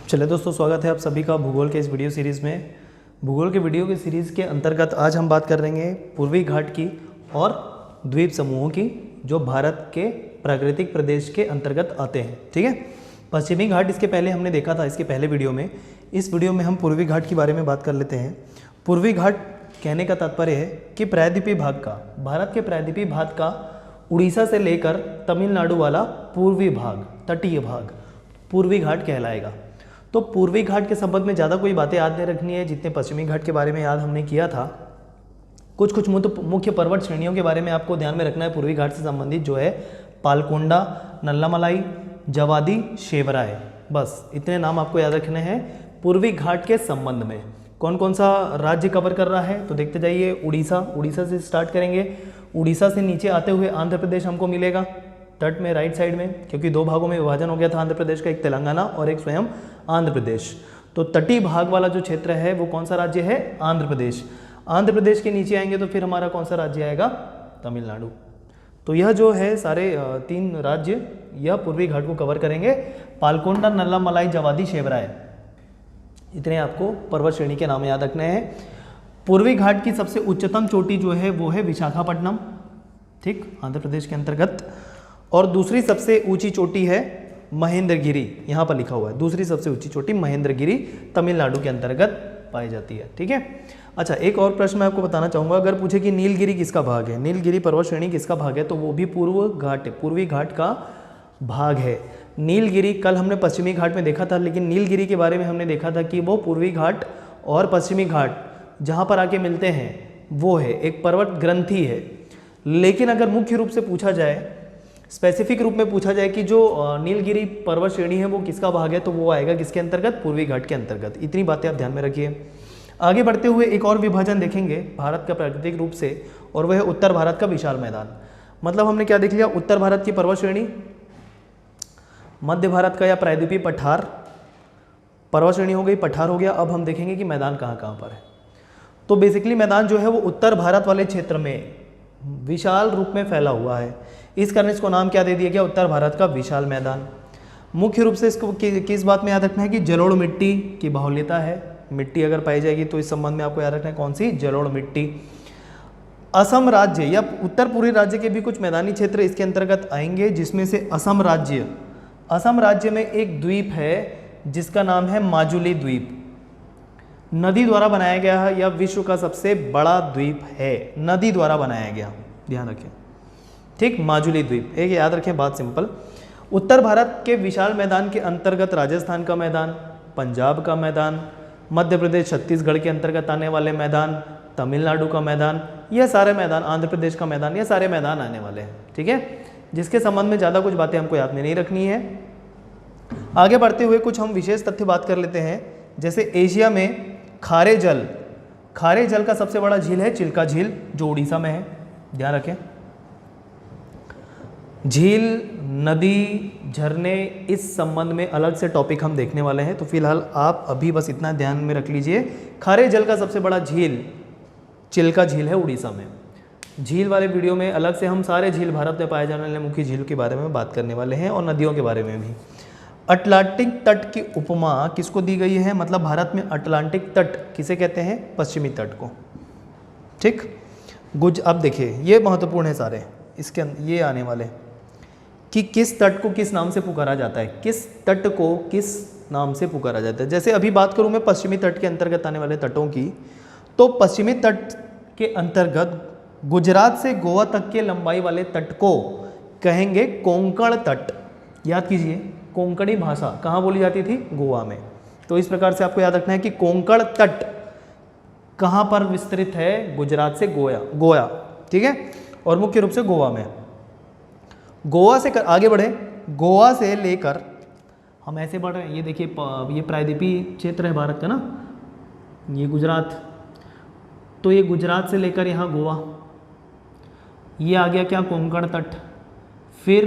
चलिए दोस्तों, स्वागत है आप सभी का भूगोल के इस वीडियो सीरीज़ में। भूगोल के वीडियो की सीरीज़ के अंतर्गत आज हम बात कर रहे हैं पूर्वी घाट की और द्वीप समूहों की, जो भारत के प्राकृतिक प्रदेश के अंतर्गत आते हैं। ठीक है, पश्चिमी घाट इसके पहले हमने देखा था इसके पहले वीडियो में। इस वीडियो में हम पूर्वी घाट के बारे में बात कर लेते हैं। पूर्वी घाट कहने का तात्पर्य है कि प्रायद्वीपीय भाग का, भारत के प्रायद्वीपीय भाग का उड़ीसा से लेकर तमिलनाडु वाला पूर्वी भाग, तटीय भाग पूर्वी घाट कहलाएगा। तो पूर्वी घाट के संबंध में ज़्यादा कोई बातें याद नहीं रखनी है, जितने पश्चिमी घाट के बारे में याद हमने किया था। कुछ मुख्य पर्वत श्रेणियों के बारे में आपको ध्यान में रखना है पूर्वी घाट से संबंधित, जो है पालकोंडा, नल्लामलाई, जवादी, शेवराय। बस इतने नाम आपको याद रखने हैं पूर्वी घाट के संबंध में। कौन कौन सा राज्य कवर कर रहा है तो देखते जाइए। उड़ीसा से स्टार्ट करेंगे। उड़ीसा से नीचे आते हुए आंध्र प्रदेश हमको मिलेगा तट में, राइट साइड में, क्योंकि दो भागों में विभाजन हो गया था आंध्र प्रदेश का, एक तेलंगाना और एक स्वयं आंध्र प्रदेश। तो तटीय भाग वाला जो क्षेत्र है वो कौन सा राज्य है? आंध्र प्रदेश। आंध्र प्रदेश के नीचे आएंगे तो फिर हमारा कौन सा राज्य आएगा? तमिलनाडु। तो यह जो है सारे तीन राज्य यह पूर्वी घाट को कवर करेंगे। पालकोंडा, नल्लामलाई, जवादी, शेवराय, इतने आपको पर्वत श्रेणी के नाम याद रखने हैं। पूर्वी घाट की सबसे उच्चतम चोटी जो है वो है विशाखापट्टनम, ठीक, आंध्र प्रदेश के अंतर्गत। और दूसरी सबसे ऊंची चोटी है महेंद्रगिरी, यहाँ पर लिखा हुआ है दूसरी सबसे ऊंची चोटी महेंद्रगिरी, तमिलनाडु के अंतर्गत पाई जाती है। ठीक है, अच्छा एक और प्रश्न मैं आपको बताना चाहूँगा। अगर पूछे कि नीलगिरी किसका भाग है, नीलगिरी पर्वत श्रेणी किसका भाग है, तो वो भी पूर्वी घाट का भाग है। नीलगिरी कल हमने पश्चिमी घाट में देखा था, लेकिन नीलगिरी के बारे में हमने देखा था कि वो पूर्वी घाट और पश्चिमी घाट जहाँ पर आके मिलते हैं वो है एक पर्वत ग्रंथि है। लेकिन अगर मुख्य रूप से पूछा जाए, स्पेसिफिक रूप में पूछा जाए कि जो नीलगिरी पर्वत श्रेणी है वो किसका भाग है, तो वो आएगा किसके अंतर्गत? पूर्वी घाट के अंतर्गत। इतनी बातें आप ध्यान में रखिए। आगे बढ़ते हुए एक और विभाजन देखेंगे भारत का प्राकृतिक रूप से, और वह है उत्तर भारत का विशाल मैदान। मतलब हमने क्या देख लिया? उत्तर भारत की पर्वत श्रेणी, मध्य भारत का या प्रायद्वीपीय पठार, पर्वत श्रेणी हो गई, पठार हो गया। अब हम देखेंगे कि मैदान कहाँ कहाँ पर है। तो बेसिकली मैदान जो है वो उत्तर भारत वाले क्षेत्र में विशाल रूप में फैला हुआ है। इस कारण इसको नाम क्या दे दिया गया? उत्तर भारत का विशाल मैदान। मुख्य रूप से इसको किस बात में याद रखना है कि जलोढ़ मिट्टी की बाहुल्यता है। मिट्टी अगर पाई जाएगी तो इस संबंध में आपको याद रखना है कौन सी? जलोढ़ मिट्टी। असम राज्य या उत्तर पूर्वी राज्य के भी कुछ मैदानी क्षेत्र इसके अंतर्गत आएंगे, जिसमें से असम राज्य में एक द्वीप है जिसका नाम है माजुली द्वीप। नदी द्वारा बनाया गया है, यह विश्व का सबसे बड़ा द्वीप है, नदी द्वारा बनाया गया, ध्यान रखें, ठीक, माजुली द्वीप। एक याद रखें बात सिंपल। उत्तर भारत के विशाल मैदान के अंतर्गत राजस्थान का मैदान, पंजाब का मैदान, मध्य प्रदेश छत्तीसगढ़ के अंतर्गत आने वाले मैदान, तमिलनाडु का मैदान, यह सारे मैदान, आंध्र प्रदेश का मैदान, यह सारे मैदान आने वाले हैं। ठीक है, जिसके संबंध में ज़्यादा कुछ बातें हमको याद में नहीं रखनी है। आगे बढ़ते हुए कुछ हम विशेष तथ्य बात कर लेते हैं। जैसे एशिया में खारे जल का सबसे बड़ा झील है चिल्का झील, जो उड़ीसा में है, ध्यान रखें। झील, नदी, झरने, इस संबंध में अलग से टॉपिक हम देखने वाले हैं, तो फिलहाल आप अभी बस इतना ध्यान में रख लीजिए। खारे जल का सबसे बड़ा झील चिल्का झील है उड़ीसा में। झील वाले वीडियो में अलग से हम सारे झील, भारत में पाए जाने वाले मुख्य झील के बारे में बात करने वाले हैं, और नदियों के बारे में भी। अटलांटिक तट की उपमा किसको दी गई है? मतलब भारत में अटलांटिक तट किसे कहते हैं? पश्चिमी तट को, ठीक। अब देखिए ये महत्वपूर्ण है सारे, इसके ये आने वाले कि किस तट को किस नाम से पुकारा जाता है, किस तट को किस नाम से पुकारा जाता है। जैसे अभी बात करूं मैं पश्चिमी तट के अंतर्गत आने वाले तटों की, तो पश्चिमी तट के अंतर्गत गुजरात से गोवा तक के लंबाई वाले तट को कहेंगे कोंकण तट। याद कीजिए, कोंकणी भाषा कहाँ बोली जाती थी? गोवा में। तो इस प्रकार से आपको याद रखना है कि कोंकण तट कहाँ पर विस्तृत है? गुजरात से गोवा, ठीक है, और मुख्य रूप से गोवा में। गोवा से आगे बढ़े, गोवा से लेकर हम ऐसे बढ़ रहे हैं, ये देखिए ये प्रायद्वीपीय क्षेत्र है भारत का ना, ये गुजरात, तो ये गुजरात से लेकर यहाँ गोवा, ये आ गया क्या? कोंकण तट। फिर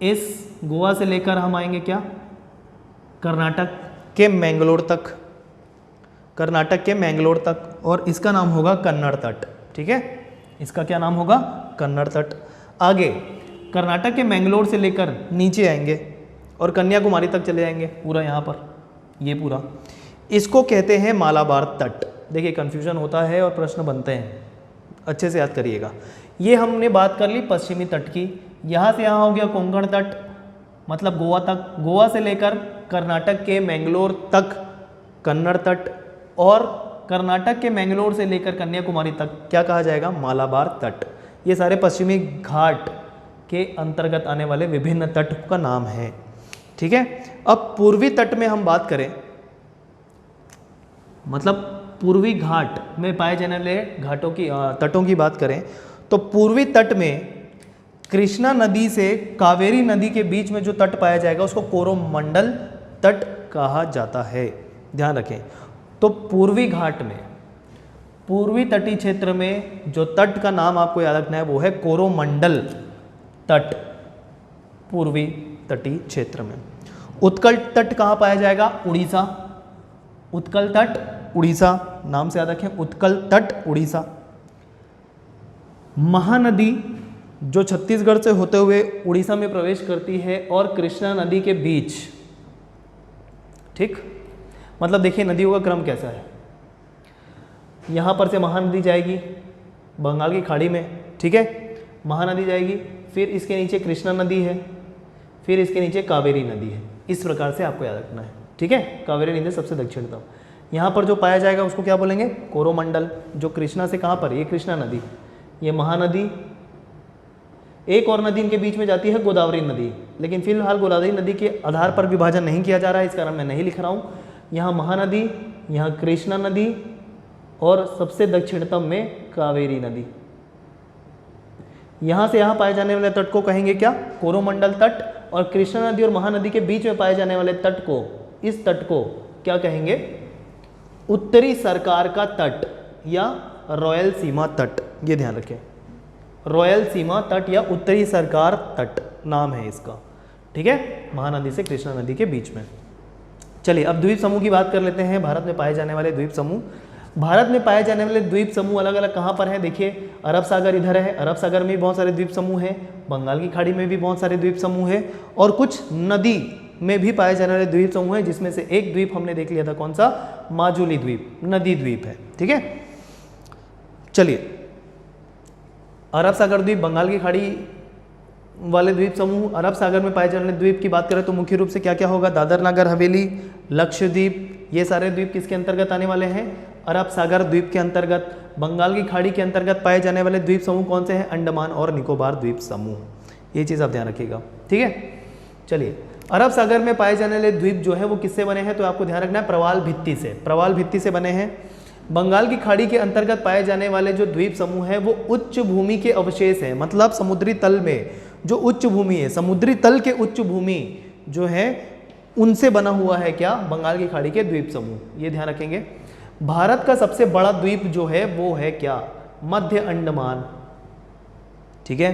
इस गोवा से लेकर हम आएंगे क्या? कर्नाटक के मैंगलोर तक, और इसका नाम होगा कन्नड़ तट। ठीक है, इसका क्या नाम होगा? कन्नड़ तट। आगे कर्नाटक के मैंगलोर से लेकर नीचे आएंगे और कन्याकुमारी तक चले जाएंगे पूरा यहाँ पर, ये पूरा, इसको कहते हैं मालाबार तट। देखिए कंफ्यूजन होता है और प्रश्न बनते हैं, अच्छे से याद करिएगा। ये हमने बात कर ली पश्चिमी तट की। यहाँ से यहाँ हो गया कोंकण तट, मतलब गोवा तक, गोवा से लेकर कर्नाटक के मैंगलोर तक कन्नड़ तट, और कर्नाटक के मैंगलोर से लेकर कन्याकुमारी तक क्या कहा जाएगा, मालाबार तट। ये सारे पश्चिमी घाट के अंतर्गत आने वाले विभिन्न तट का नाम है। ठीक है, अब पूर्वी तट में हम बात करें, मतलब पूर्वी घाट में पाए जाने वाले घाटों की तटों की बात करें, तो पूर्वी तट में कृष्णा नदी से कावेरी नदी के बीच में जो तट पाया जाएगा उसको कोरोमंडल तट कहा जाता है। ध्यान रखें, तो पूर्वी घाट में, पूर्वी तटीय क्षेत्र में जो तट का नाम आपको याद रखना है वो है कोरोमंडल तट, पूर्वी तटीय क्षेत्र में। उत्कल तट कहाँ पाया जाएगा, उड़ीसा, उत्कल तट उड़ीसा, नाम से याद रखें, उत्कल तट उड़ीसा। महानदी जो छत्तीसगढ़ से होते हुए उड़ीसा में प्रवेश करती है और कृष्णा नदी के बीच, ठीक, मतलब देखिए नदियों का क्रम कैसा है, यहाँ पर से महानदी जाएगी बंगाल की खाड़ी में, ठीक है, महानदी जाएगी, फिर इसके नीचे कृष्णा नदी है, फिर इसके नीचे कावेरी नदी है। इस प्रकार से आपको याद रखना है, ठीक है। कावेरी नदी सबसे दक्षिणतम, यहाँ पर जो पाया जाएगा उसको क्या बोलेंगे, कोरोमंडल। जो कृष्णा से कहाँ पर, ये कृष्णा नदी, ये महानदी, एक और नदी इनके बीच में जाती है गोदावरी नदी, लेकिन फिलहाल गोदावरी नदी के आधार पर विभाजन नहीं किया जा रहा है, इस कारण मैं नहीं लिख रहा हूँ। यहाँ महानदी, यहाँ कृष्णा नदी, और सबसे दक्षिणतम में कावेरी नदी। यहाँ से यहाँ पाए जाने वाले तट को कहेंगे क्या, कोरोमंडल तट, और कृष्णा नदी और महानदी के बीच में पाए जाने वाले तट को, इस तट को क्या कहेंगे, उत्तरी सरकार का तट या रॉयल सीमा तट। ये ध्यान रखें, रॉयल सीमा तट या उत्तरी सरकार तट नाम है इसका, ठीक है, महानदी से कृष्णा नदी के बीच में। चलिए अब द्वीप समूह की बात कर लेते हैं। भारत में पाए जाने वाले द्वीप समूह, भारत में पाए जाने वाले द्वीप समूह अलग अलग कहाँ पर हैं, देखिए अरब सागर इधर है, अरब सागर में भी बहुत सारे द्वीप समूह हैं, बंगाल की खाड़ी में भी बहुत सारे द्वीप समूह हैं, और कुछ नदी में भी पाए जाने वाले द्वीप समूह हैं, जिसमें से एक द्वीप हमने देख लिया था, कौन सा, माजुली द्वीप, नदी द्वीप है, ठीक है। चलिए अरब सागर द्वीप, बंगाल की खाड़ी वाले द्वीप समूह, अरब सागर में पाए जाने वाले द्वीप की बात करें तो मुख्य रूप से क्या क्या होगा, दादर नगर हवेली, लक्षद्वीप, ये सारे द्वीप किसके अंतर्गत आने वाले हैं, अरब सागर द्वीप के अंतर्गत। बंगाल की खाड़ी के अंतर्गत पाए जाने वाले द्वीप समूह कौन से हैं, अंडमान और निकोबार द्वीप समूह, ये चीज़ आप ध्यान रखिएगा, ठीक है। चलिए अरब सागर में पाए जाने वाले द्वीप जो है वो किससे बने हैं, तो आपको ध्यान रखना है प्रवाल भित्ति से, प्रवाल भित्ति से बने हैं। बंगाल की खाड़ी के अंतर्गत पाए जाने वाले जो द्वीप समूह है वो उच्च भूमि के अवशेष हैं, मतलब समुद्री तल में जो उच्च भूमि है, समुद्री तल के उच्च भूमि जो है उनसे बना हुआ है क्या, बंगाल की खाड़ी के द्वीप समूह, ये ध्यान रखेंगे। भारत का सबसे बड़ा द्वीप जो है वो है क्या, मध्य अंडमान, ठीक है,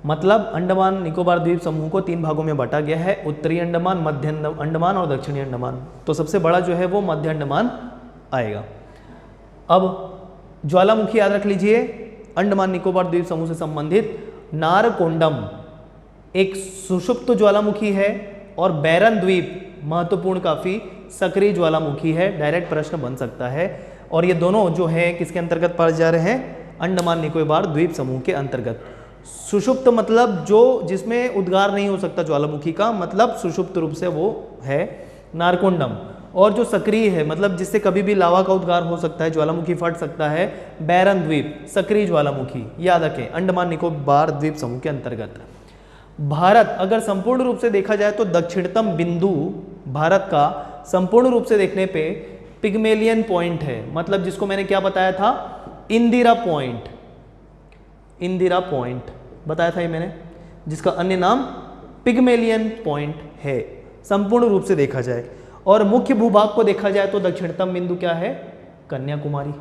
मतलब अंडमान निकोबार द्वीप समूह को 3 भागों में बांटा गया है, उत्तरी अंडमान, मध्य अंडमान और दक्षिणी अंडमान। तो सबसे बड़ा जो है वो मध्य अंडमान आएगा। अब ज्वालामुखी याद रख लीजिए, अंडमान निकोबार द्वीप समूह से संबंधित नारकोंडम एक सुषुप्त ज्वालामुखी है, और बैरन द्वीप महत्वपूर्ण काफी सक्रिय ज्वालामुखी है, डायरेक्ट प्रश्न बन सकता है। और ये दोनों जो है किसके अंतर्गत पाए जा रहे हैं, अंडमान निकोबार द्वीप समूह के अंतर्गत। सुषुप्त मतलब जो जिसमें उद्गार नहीं हो सकता ज्वालामुखी का, मतलब सुषुप्त रूप से वो है नारकोंडम, और जो सक्रिय है मतलब जिससे कभी भी लावा का उद्गार हो सकता है, ज्वालामुखी फट सकता है, बैरन द्वीप सक्रिय ज्वालामुखी, याद रखें, अंडमान निकोबार द्वीप समूह के अंतर्गत। भारत अगर संपूर्ण रूप से देखा जाए तो दक्षिणतम बिंदु भारत का संपूर्ण रूप से देखने पे पिग्मेलियन पॉइंट है, मतलब जिसको मैंने क्या बताया था, इंदिरा पॉइंट, इंदिरा पॉइंट बताया था ये मैंने, जिसका अन्य नाम पिग्मेलियन पॉइंट है संपूर्ण रूप से देखा जाए। और मुख्य भूभाग को देखा जाए तो दक्षिणतम बिंदु क्या है, कन्याकुमारी।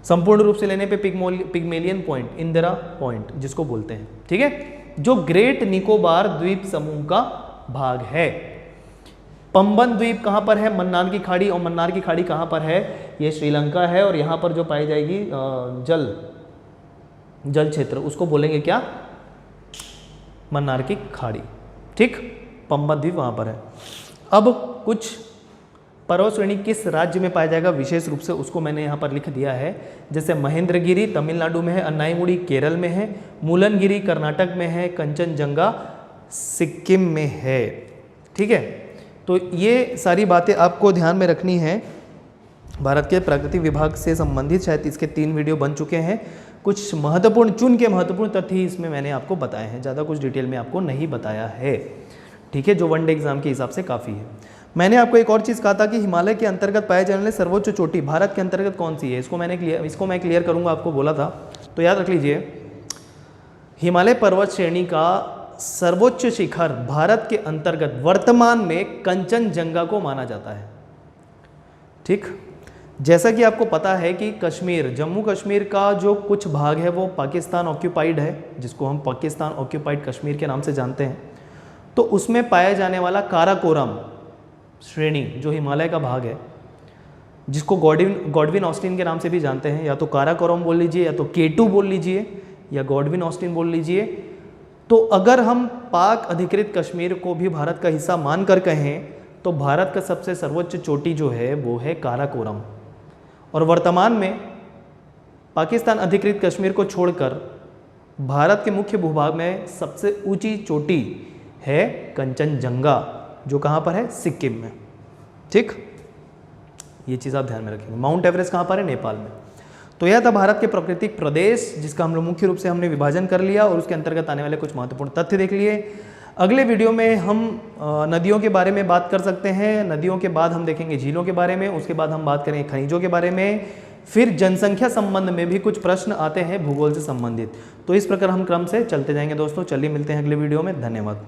संपूर्ण रूप से लेने पे पिग्मेलियन पॉइंट, इंदिरा पॉइंट जिसको बोलते हैं, ठीक है, जो ग्रेट निकोबार द्वीप समूह का भाग है। पंबन द्वीप कहाँ पर है, मन्नार की खाड़ी, और मन्नार की खाड़ी कहाँ पर है, ये श्रीलंका है, और यहाँ पर जो पाई जाएगी जल क्षेत्र उसको बोलेंगे क्या, मन्नार की खाड़ी, ठीक, पंबन द्वीप वहाँ पर है। अब कुछ पर्वत श्रेणी किस राज्य में पाया जाएगा विशेष रूप से उसको मैंने यहाँ पर लिख दिया है। जैसे महेंद्रगिरी तमिलनाडु में है, अन्नाईमुड़ी केरल में है, मुलनगिरी कर्नाटक में है, कंचनजंगा सिक्किम में है। ठीक है, तो ये सारी बातें आपको ध्यान में रखनी है। भारत के प्राकृतिक विभाग से संबंधित शायद इसके 3 वीडियो बन चुके हैं। कुछ महत्वपूर्ण चुन के महत्वपूर्ण तथ्य इसमें मैंने आपको बताए हैं, ज़्यादा कुछ डिटेल में आपको नहीं बताया है। ठीक है, जो वनडे एग्जाम के हिसाब से काफ़ी है। मैंने आपको एक और चीज़ कहा था कि हिमालय के अंतर्गत पाए जाने वाले सर्वोच्च चोटी भारत के अंतर्गत कौन सी है, इसको मैं क्लियर करूंगा, आपको बोला था। तो याद रख लीजिए, हिमालय पर्वत श्रेणी का सर्वोच्च शिखर भारत के अंतर्गत वर्तमान में कंचनजंगा को माना जाता है। ठीक, जैसा कि आपको पता है कि कश्मीर, जम्मू कश्मीर का जो कुछ भाग है वो पाकिस्तान ऑक्यूपाइड है, जिसको हम पाकिस्तान ऑक्यूपाइड कश्मीर के नाम से जानते हैं। तो उसमें पाया जाने वाला काराकोरम श्रेणी जो हिमालय का भाग है, जिसको गॉडविन ऑस्टिन के नाम से भी जानते हैं, या तो काराकोरम बोल लीजिए, या तो K2 बोल लीजिए, या गॉडविन ऑस्टिन बोल लीजिए। तो अगर हम पाक अधिकृत कश्मीर को भी भारत का हिस्सा मानकर कहें तो भारत का सबसे सर्वोच्च चोटी जो है वो है काराकोरम। और वर्तमान में पाकिस्तान अधिकृत कश्मीर को छोड़कर भारत के मुख्य भूभाग में सबसे ऊंची चोटी है कंचनजंगा, जो कहाँ पर है, सिक्किम में। ठीक, ये चीज़ आप ध्यान में रखेंगे। माउंट एवरेस्ट कहाँ पर है, नेपाल में। तो यह था भारत के प्राकृतिक प्रदेश, जिसका हम लोग मुख्य रूप से हमने विभाजन कर लिया और उसके अंतर्गत आने वाले कुछ महत्वपूर्ण तथ्य देख लिए। अगले वीडियो में हम नदियों के बारे में बात कर सकते हैं। नदियों के बाद हम देखेंगे झीलों के बारे में, उसके बाद हम बात करेंगे खनिजों के बारे में, फिर जनसंख्या संबंध में भी कुछ प्रश्न आते हैं भूगोल से संबंधित। तो इस प्रकार हम क्रम से चलते जाएंगे दोस्तों। चलिए मिलते हैं अगले वीडियो में, धन्यवाद।